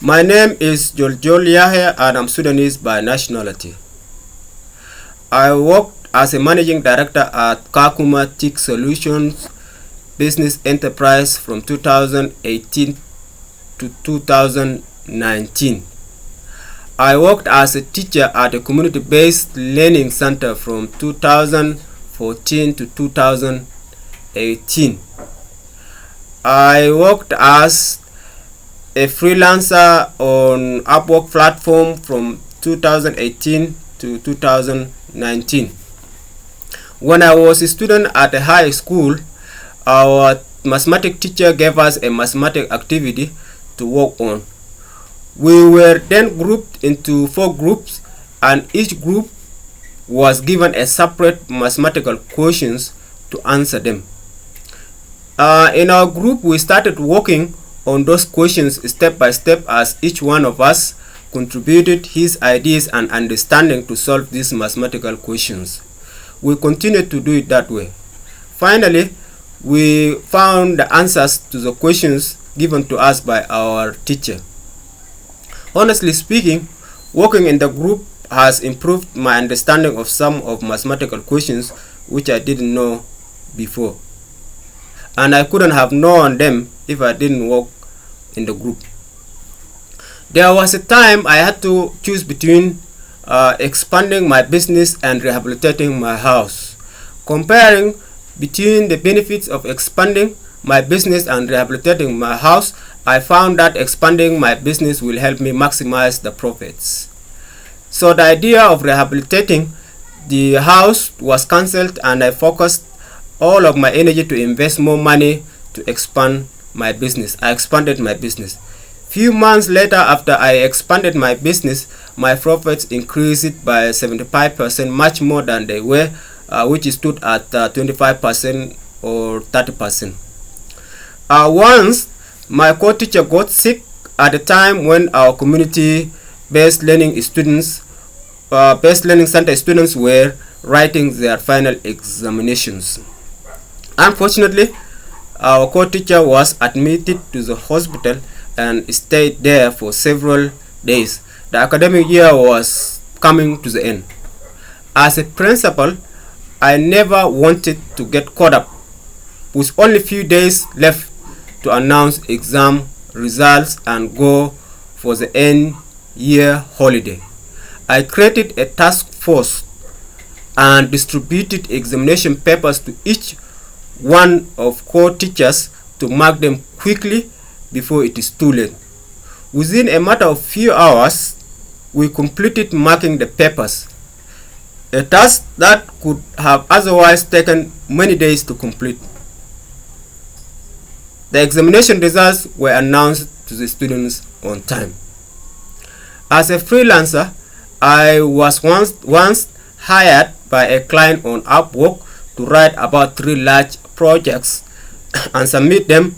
My name is Joljol and I'm Sudanese by nationality. I worked as a managing director at Kakuma Tech Solutions business enterprise from 2018 to 2019. I worked as a teacher at a community-based learning center from 2014 to 2018. I worked as a freelancer on Upwork platform from 2018 to 2019. When I was a student at a high school, our mathematics teacher gave us a mathematics activity to work on. We were then grouped into 4 groups, and each group was given a separate mathematical questions to answer them. In our group, we started working on those questions step by step as each one of us contributed his ideas and understanding to solve these mathematical questions. We continued to do it that way. Finally, we found the answers to the questions given to us by our teacher. Honestly speaking, working in the group has improved my understanding of some of mathematical questions which I didn't know before. And I couldn't have known them if I didn't work in the group. There was a time I had to choose between expanding my business and rehabilitating my house. Comparing between the benefits of expanding my business and rehabilitating my house, I found that expanding my business will help me maximize the profits. So the idea of rehabilitating the house was cancelled, and I focused all of my energy to invest more money to expand my business. I expanded my business. Few months later, after I expanded my business, my profits increased by 75%, much more than they were, which stood at 25% or 30%. Once my co-teacher got sick at the time when our community-based learning center students were writing their final examinations. Unfortunately, our co-teacher was admitted to the hospital and stayed there for several days. The academic year was coming to the end. As a principal, I never wanted to get caught up with only few days left to announce exam results and go for the end year holiday. I created a task force and distributed examination papers to each one of co-teachers to mark them quickly before it is too late. Within a matter of few hours, we completed marking the papers, a task that could have otherwise taken many days to complete. The examination results were announced to the students on time. As a freelancer, I was once hired by a client on Upwork to write about 3 large projects and submit them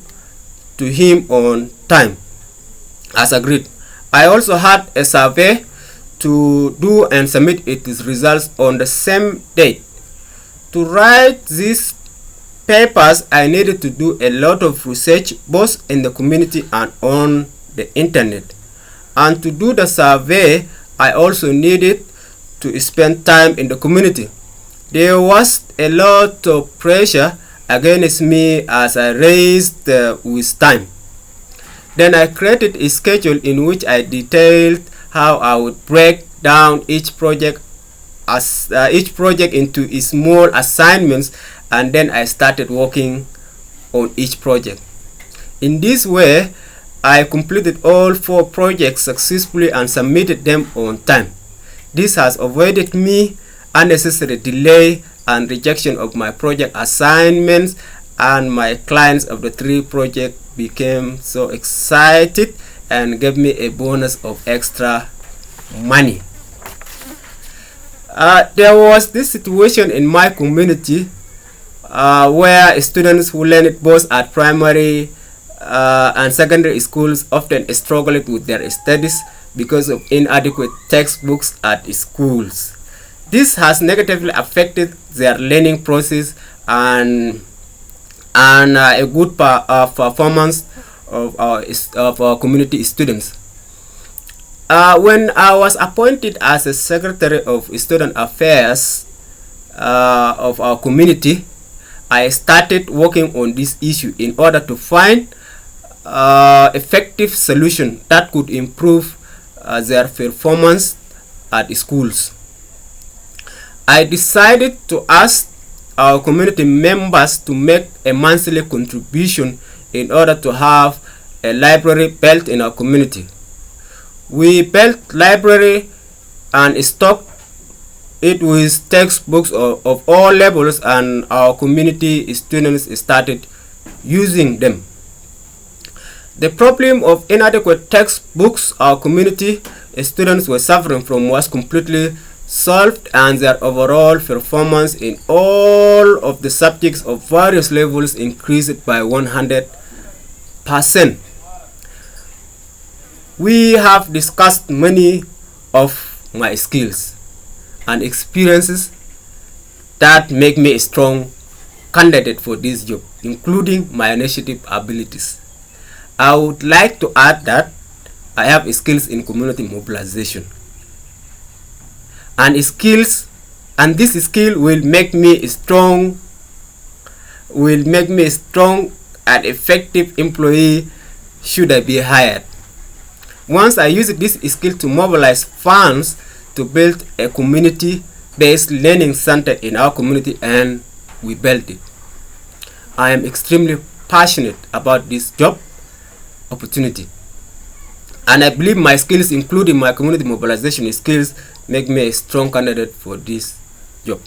to him on time, as agreed. I also had a survey to do and submit its results on the same date. To write these papers, I needed to do a lot of research both in the community and on the internet. And to do the survey, I also needed to spend time in the community. There was a lot of pressure against me as I raced with time. Then I created a schedule in which I detailed how I would break down each project into small assignments, and then I started working on each project. In this way, I completed all 4 projects successfully and submitted them on time. This has avoided me unnecessary delay and rejection of my project assignments, and my clients of the 3 projects became so excited and gave me a bonus of extra money. There was this situation in my community where students who learned both at primary and secondary schools often struggled with their studies because of inadequate textbooks at schools. This has negatively affected their learning process and a good performance of our community students. When I was appointed as a Secretary of Student Affairs of our community, I started working on this issue in order to find effective solution that could improve their performance at schools. I decided to ask our community members to make a monthly contribution in order to have a library built in our community. We built library and stocked it with textbooks of all levels, and our community students started using them. The problem of inadequate textbooks our community students were suffering from was completely solved, and their overall performance in all of the subjects of various levels increased by 100%. We have discussed many of my skills and experiences that make me a strong candidate for this job, including my initiative abilities. I would like to add that I have skills in community mobilization, and this skill will make me a strong and effective employee should I be hired. Once I use this skill to mobilize funds to build a community-based learning center in our community, and we built it. I am extremely passionate about this job opportunity, and I believe my skills, including my community mobilization skills, make me a strong candidate for this job.